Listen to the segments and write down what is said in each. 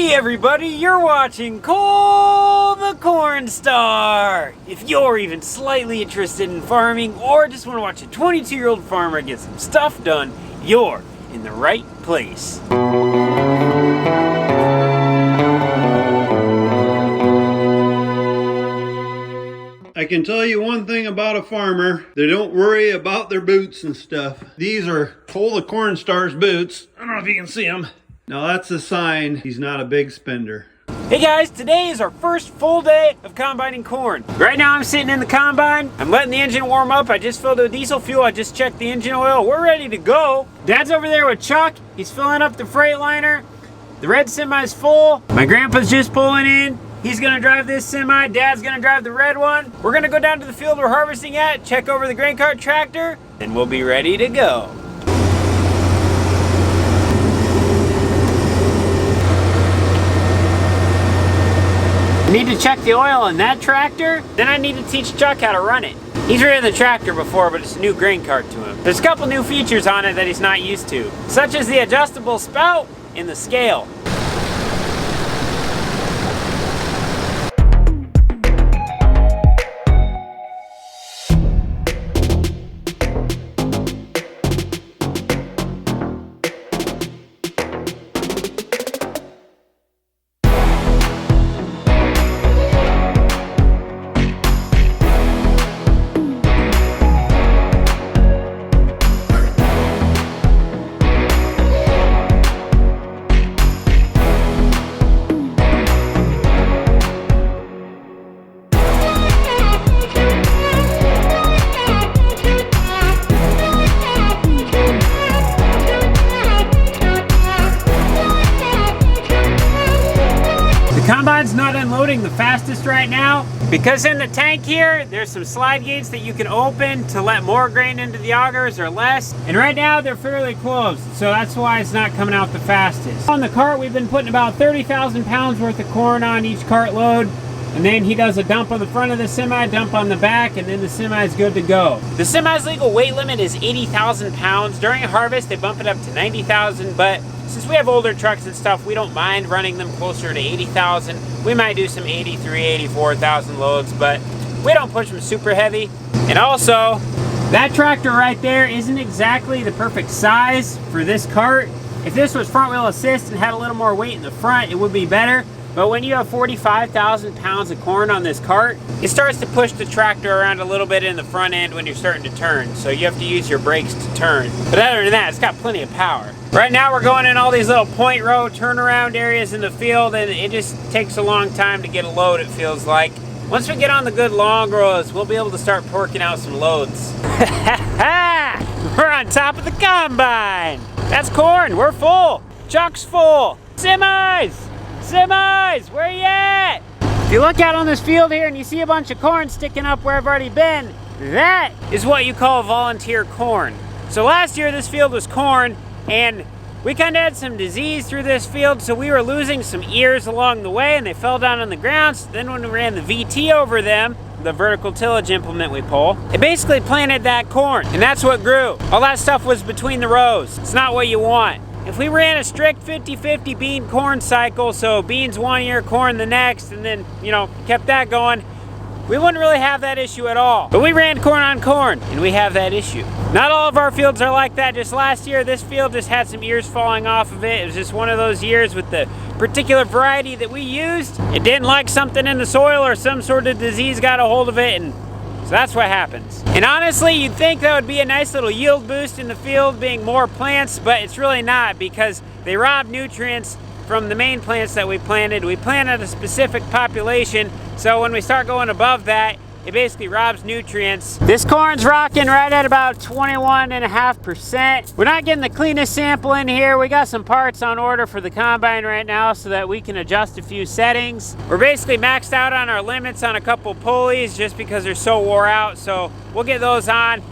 Hey everybody, you're watching Cole the Cornstar! If you're even slightly interested in farming or just want to watch a 22-year-old farmer get some stuff done, you're in the right place. I can tell you one thing about a farmer. They don't worry about their boots and stuff. These are Cole the Cornstar's boots. I don't know if you can see them. Now that's a sign he's not a big spender. Hey guys, today is our first full day of combining corn. Right now I'm sitting in the combine. I'm letting the engine warm up. I just filled it with diesel fuel. I just checked the engine oil. We're ready to go. Dad's over there with Chuck. He's filling up the Freightliner. The red semi's full. My grandpa's just pulling in. He's gonna drive this semi. Dad's gonna drive the red one. We're gonna go down to the field we're harvesting at, check over the grain cart tractor, and we'll be ready to go. I need to check the oil in that tractor, then I need to teach Chuck how to run it. He's ridden the tractor before, but it's a new grain cart to him. There's a couple new features on it that he's not used to, such as the adjustable spout and the scale. Combine's not unloading the fastest right now because in the tank here there's some slide gates that you can open to let more grain into the augers or less, and right now they're fairly closed, so that's why it's not coming out the fastest. On the cart we've been putting about 30,000 pounds worth of corn on each cart load, and then he does a dump on the front of the semi, dump on the back, and then the semi is good to go. The semi's legal weight limit is 80,000 pounds. During harvest they bump it up to 90,000, but since we have older trucks and stuff, we don't mind running them closer to 80,000. We might do some 83, 84,000 loads, but we don't push them super heavy. And also, that tractor right there isn't exactly the perfect size for this cart. If this was front wheel assist and had a little more weight in the front, it would be better. But when you have 45,000 pounds of corn on this cart, it starts to push the tractor around a little bit in the front end when you're starting to turn. So you have to use your brakes to turn. But other than that, it's got plenty of power. Right now we're going in all these little point road turnaround areas in the field, and it just takes a long time to get a load, it feels like. Once we get on the good long roads, we'll be able to start porking out some loads. We're on top of the combine. That's corn, we're full. Chuck's full. Semis! Semis, where you at? If you look out on this field here and you see a bunch of corn sticking up where I've already been, that is what you call volunteer corn. So last year this field was corn, and we kind of had some disease through this field, so we were losing some ears along the way and they fell down on the ground. So then when we ran the VT over them, the vertical tillage implement we pull, it basically planted that corn, and that's what grew. All that stuff was between the rows. It's not what you want. If we ran a strict 50-50 bean corn cycle, so beans one year, corn the next, and then, kept that going, we wouldn't really have that issue at all. But we ran corn on corn, and we have that issue. Not all of our fields are like that. Just last year, this field just had some ears falling off of it. It was just one of those years with the particular variety that we used. It didn't like something in the soil, or some sort of disease got a hold of it, and so that's what happens. And honestly, you'd think that would be a nice little yield boost in the field, being more plants, but it's really not, because they rob nutrients from the main plants that we planted. We planted a specific population, so when we start going above that, it basically robs nutrients. This corn's rocking right at about 21.5%. We're not getting the cleanest sample in here. We got some parts on order for the combine right now so that we can adjust a few settings. We're basically maxed out on our limits on a couple pulleys just because they're so wore out, so we'll get those on,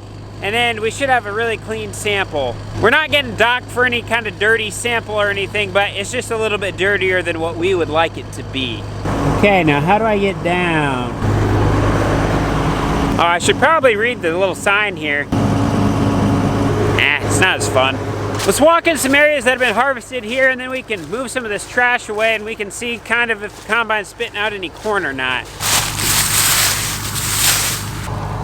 and then we should have a really clean sample. We're not getting docked for any kind of dirty sample or anything, but it's just a little bit dirtier than what we would like it to be. Okay, now how do I get down? Oh, I should probably read the little sign here. It's not as fun. Let's walk in some areas that have been harvested here, and then we can move some of this trash away and we can see kind of if the combine's spitting out any corn or not.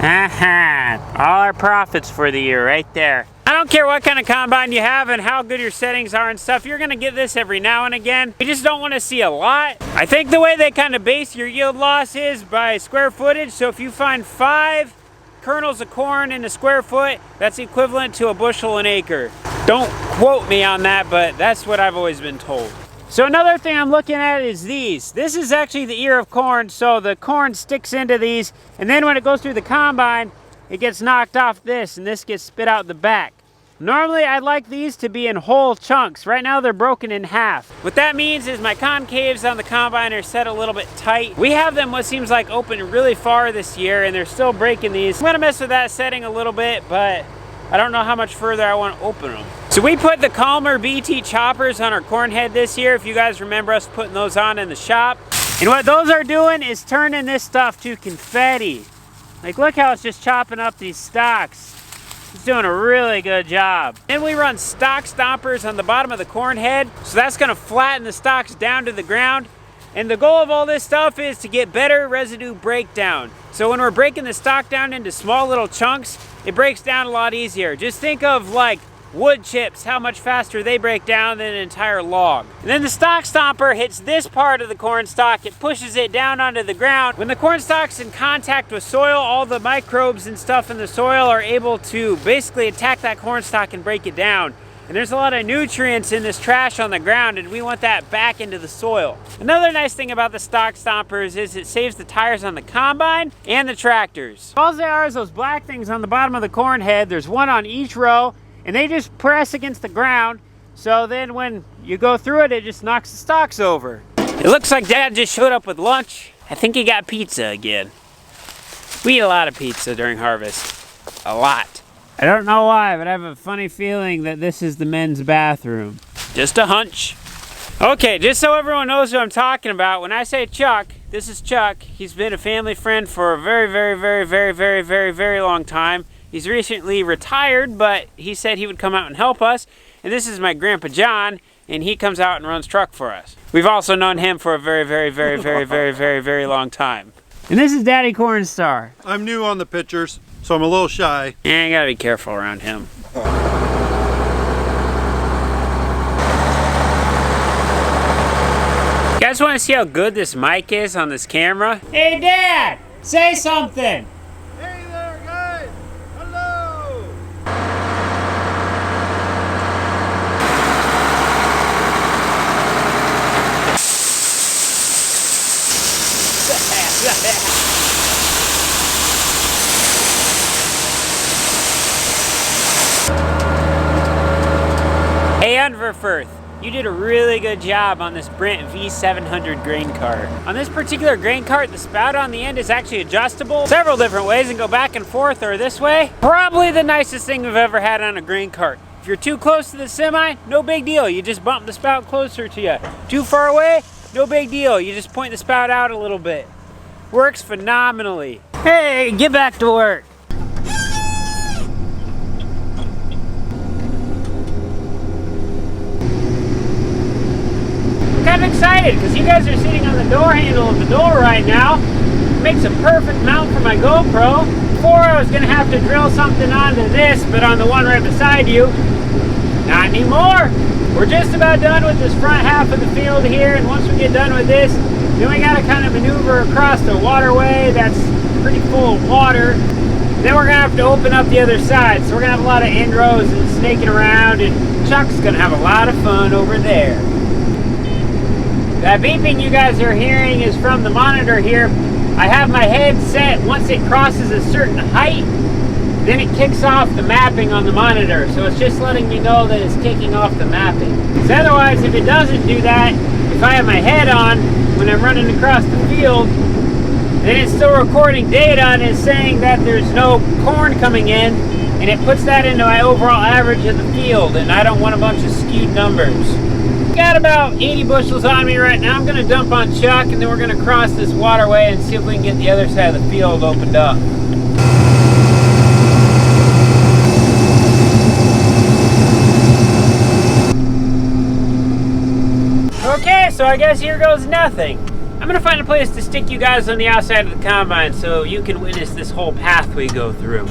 Aha, all our profits for the year right there. I don't care what kind of combine you have and how good your settings are and stuff, you're gonna get this every now and again. You just don't wanna see a lot. I think the way they kind of base your yield loss is by square footage. So if you find 5 kernels of corn in a square foot, that's equivalent to a bushel an acre. Don't quote me on that, but that's what I've always been told. So another thing I'm looking at is these. This is actually the ear of corn, so the corn sticks into these, and then when it goes through the combine, it gets knocked off this, and this gets spit out the back. Normally, I'd like these to be in whole chunks. Right now, they're broken in half. What that means is my concaves on the combine are set a little bit tight. We have them what seems like open really far this year, and they're still breaking these. I'm gonna mess with that setting a little bit, but I don't know how much further I want to open them. So we put the Calmer BT choppers on our corn head this year, if you guys remember us putting those on in the shop. And what those are doing is turning this stuff to confetti. Like, look how it's just chopping up these stalks. It's doing a really good job. Then we run stock stompers on the bottom of the corn head, so that's gonna flatten the stalks down to the ground. And the goal of all this stuff is to get better residue breakdown. So when we're breaking the stalk down into small little chunks, it breaks down a lot easier. Just think of like wood chips, how much faster they break down than an entire log. And then the stalk stomper hits this part of the corn stalk, it pushes it down onto the ground. When the corn stalk's in contact with soil, all the microbes and stuff in the soil are able to basically attack that corn stalk and break it down. And there's a lot of nutrients in this trash on the ground, and we want that back into the soil. Another nice thing about the stalk stompers is it saves the tires on the combine and the tractors. All they are is those black things on the bottom of the corn head. There's one on each row, and they just press against the ground. So then when you go through it, it just knocks the stalks over. It looks like Dad just showed up with lunch. I think he got pizza again. We eat a lot of pizza during harvest. A lot. I don't know why, but I have a funny feeling that this is the men's bathroom. Just a hunch. Okay, just so everyone knows who I'm talking about, when I say Chuck, this is Chuck. He's been a family friend for a very long time. He's recently retired, but he said he would come out and help us. And this is my Grandpa John, and he comes out and runs truck for us. We've also known him for a very long time. And this is Daddy Cornstar. I'm new on the pictures, so I'm a little shy. Yeah, you gotta be careful around him. You guys wanna see how good this mic is on this camera? Hey Dad, say something. Hey there guys, hello. Hey Unverfirth, you did a really good job on this Brent V700 grain cart. On this particular grain cart, the spout on the end is actually adjustable several different ways and go back and forth or this way. Probably the nicest thing we've ever had on a grain cart. If you're too close to the semi, no big deal. You just bump the spout closer to you. Too far away, no big deal. You just point the spout out a little bit. Works phenomenally. Hey, get back to work. I'm excited because you guys are sitting on the door handle of the door right now. It makes a perfect mount for my GoPro. Before I was going to have to drill something onto this, but on the one right beside you, not anymore. We're just about done with this front half of the field here, and once we get done with this, then we got to kind of maneuver across the waterway that's pretty full of water. Then we're going to have to open up the other side, so we're going to have a lot of end rows and snaking around, and Chuck's going to have a lot of fun over there. That beeping you guys are hearing is from the monitor here. I have my head set once it crosses a certain height, then it kicks off the mapping on the monitor. So it's just letting me know that it's kicking off the mapping. Because otherwise, if it doesn't do that, if I have my head on when I'm running across the field, then it's still recording data and it's saying that there's no corn coming in, and it puts that into my overall average of the field, and I don't want a bunch of skewed numbers. Got about 80 bushels on me right now. I'm going to dump on Chuck, and then we're going to cross this waterway and see if we can get the other side of the field opened up. so I guess here goes nothing. I'm gonna find a place to stick you guys on the outside of the combine so you can witness this whole path we go through.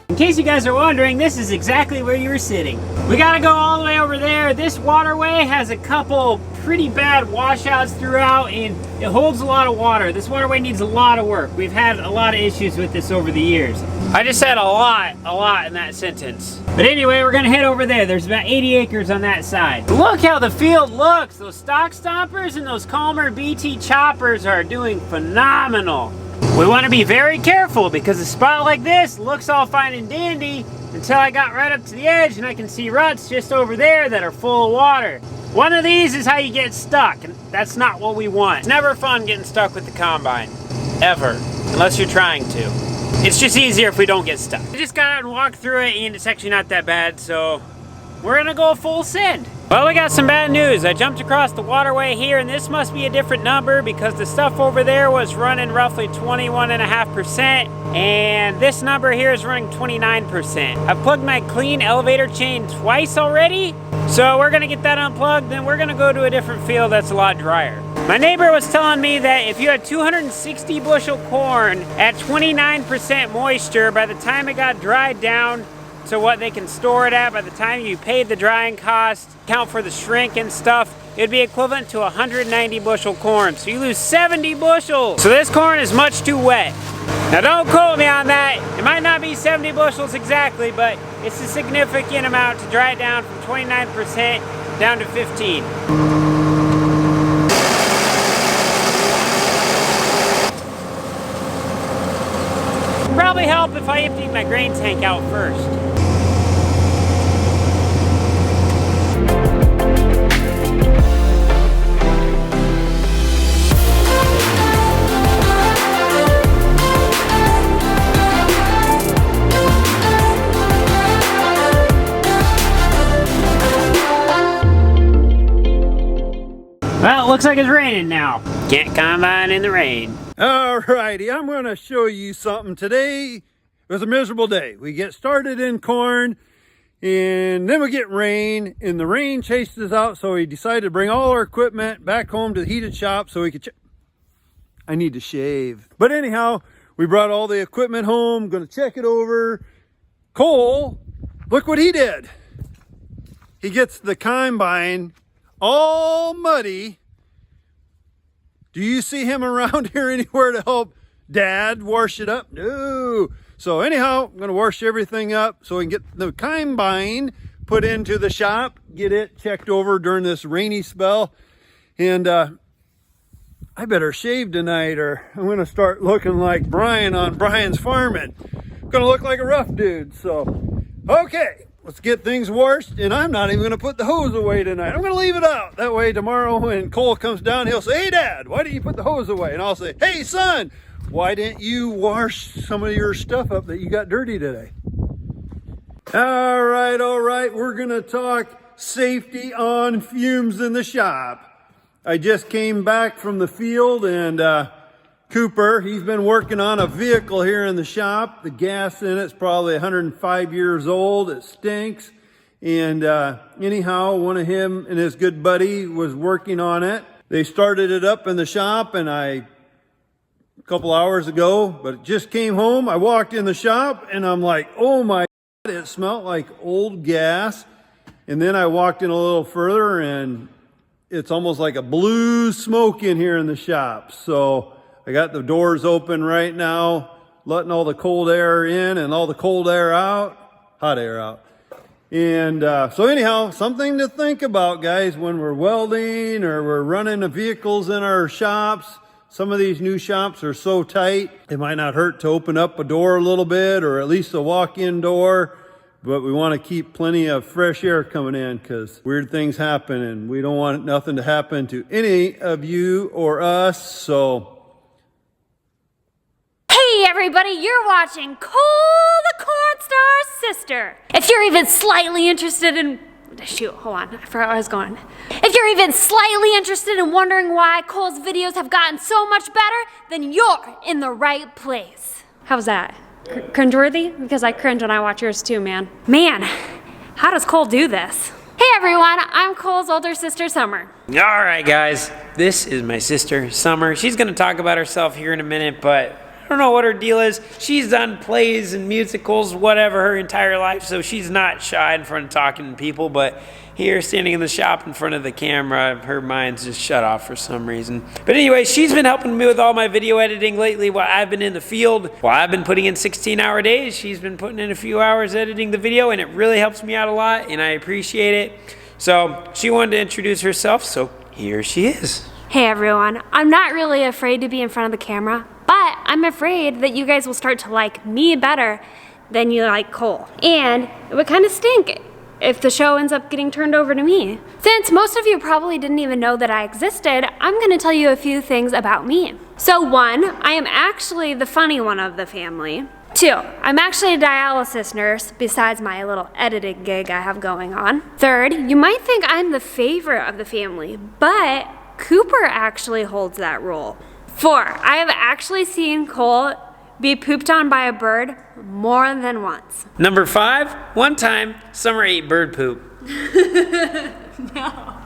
In case you guys are wondering, this is exactly where you were sitting. We gotta go all the way over there. This waterway has a couple pretty bad washouts throughout and it holds a lot of water. This waterway needs a lot of work. We've had a lot of issues with this over the years. I just said a lot in that sentence. But anyway, we're gonna head over there. There's about 80 acres on that side. Look how the field looks. Those Stalk stompers and those Calmer BT choppers are doing phenomenal. We want to be very careful because a spot like this looks all fine and dandy until I got right up to the edge and I can see ruts just over there that are full of water. One of these is how you get stuck, and that's not what we want. It's never fun getting stuck with the combine, ever, unless you're trying to. It's just easier if we don't get stuck. I just got out and walked through it and it's actually not that bad, so we're gonna go full send. Well, we got some bad news. I jumped across the waterway here and this must be a different number because the stuff over there was running roughly 21.5% and this number here is running 29%. I've plugged my clean elevator chain twice already, so we're gonna get that unplugged, then we're gonna go to a different field that's a lot drier. My neighbor was telling me that if you had 260 bushel corn at 29% moisture, by the time it got dried down to what they can store it at, by the time you paid the drying cost, count for the shrink and stuff, it'd be equivalent to 190 bushel corn. So you lose 70 bushels. So this corn is much too wet. Now don't quote me on that. It might not be 70 bushels exactly, but it's a significant amount to dry it down from 29% down to 15. It'd probably help if I emptied my grain tank out first. Well, it looks like it's raining now. Can't combine in the rain. Alrighty, I'm going to show you something. Today was a miserable day. We get started in corn and then we get rain and the rain chased us out, so we decided to bring all our equipment back home to the heated shop so we could I need to shave. But anyhow, we brought all the equipment home, going to check it over. Cole, look what he did. He gets the combine all muddy. Do you see him around here anywhere to help Dad wash it up? No. So anyhow, I'm going to wash everything up so we can get the combine put into the shop, get it checked over during this rainy spell. And I better shave tonight or I'm going to start looking like Brian on Brian's Farming. I'm going to look like a rough dude. So, okay. Let's get things washed, and I'm not even going to put the hose away tonight. I'm going to leave it out. That way tomorrow when Cole comes down, he'll say, "Hey, Dad, why didn't you put the hose away?" And I'll say, "Hey, son, why didn't you wash some of your stuff up that you got dirty today?" All right. We're going to talk safety on fumes in the shop. I just came back from the field, and Cooper, he's been working on a vehicle here in the shop. The gas in it's probably 105 years old. It stinks. And anyhow, one of him and his good buddy was working on it. They started it up in the shop and a couple hours ago, but it just came home. I walked in the shop and I'm like, oh my God, it smelled like old gas. And then I walked in a little further and it's almost like a blue smoke in here in the shop. So I got the doors open right now, letting all the cold air in and all the cold air out, hot air out. And so anyhow, something to think about, guys, when we're welding or we're running the vehicles in our shops. Some of these new shops are so tight, it might not hurt to open up a door a little bit, or at least a walk-in door. But we want to keep plenty of fresh air coming in because weird things happen and we don't want nothing to happen to any of you or us, so. Hey everybody, you're watching Cole the Cornstar Sister. If you're even slightly interested in, shoot, hold on, I forgot where I was going. If you're even slightly interested in wondering why Cole's videos have gotten so much better, then you're in the right place. How's that? Cringeworthy? Because I cringe when I watch yours too, man. Man, how does Cole do this? Hey everyone, I'm Cole's older sister, Summer. All right, guys, this is my sister, Summer. She's gonna talk about herself here in a minute, but I don't know what her deal is. She's done plays and musicals, whatever, her entire life, so she's not shy in front of talking to people, but here, standing in the shop in front of the camera, her mind's just shut off for some reason. But anyway, she's been helping me with all my video editing lately while I've been in the field. While I've been putting in 16-hour days, she's been putting in a few hours editing the video, and it really helps me out a lot, and I appreciate it. So she wanted to introduce herself, so here she is. Hey everyone, I'm not really afraid to be in front of the camera, but I'm afraid that you guys will start to like me better than you like Cole. And it would kind of stink if the show ends up getting turned over to me. Since most of you probably didn't even know that I existed, I'm gonna tell you a few things about me. So 1, I am actually the funny one of the family. 2, I'm actually a dialysis nurse besides my little editing gig I have going on. 3rd, you might think I'm the favorite of the family, but Cooper actually holds that role. 4, I have actually seen Cole be pooped on by a bird more than once. Number 5, one time, Summer ate bird poop. No.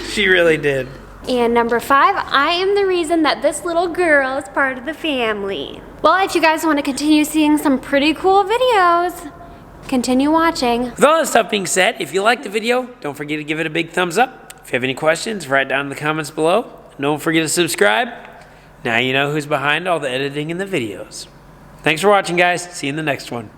She really did. And number 5, I am the reason that this little girl is part of the family. Well, if you guys want to continue seeing some pretty cool videos, continue watching. With all that stuff being said, if you liked the video, don't forget to give it a big thumbs up. If you have any questions, write down in the comments below. Don't forget to subscribe. Now you know who's behind all the editing in the videos. Thanks for watching, guys. See you in the next one.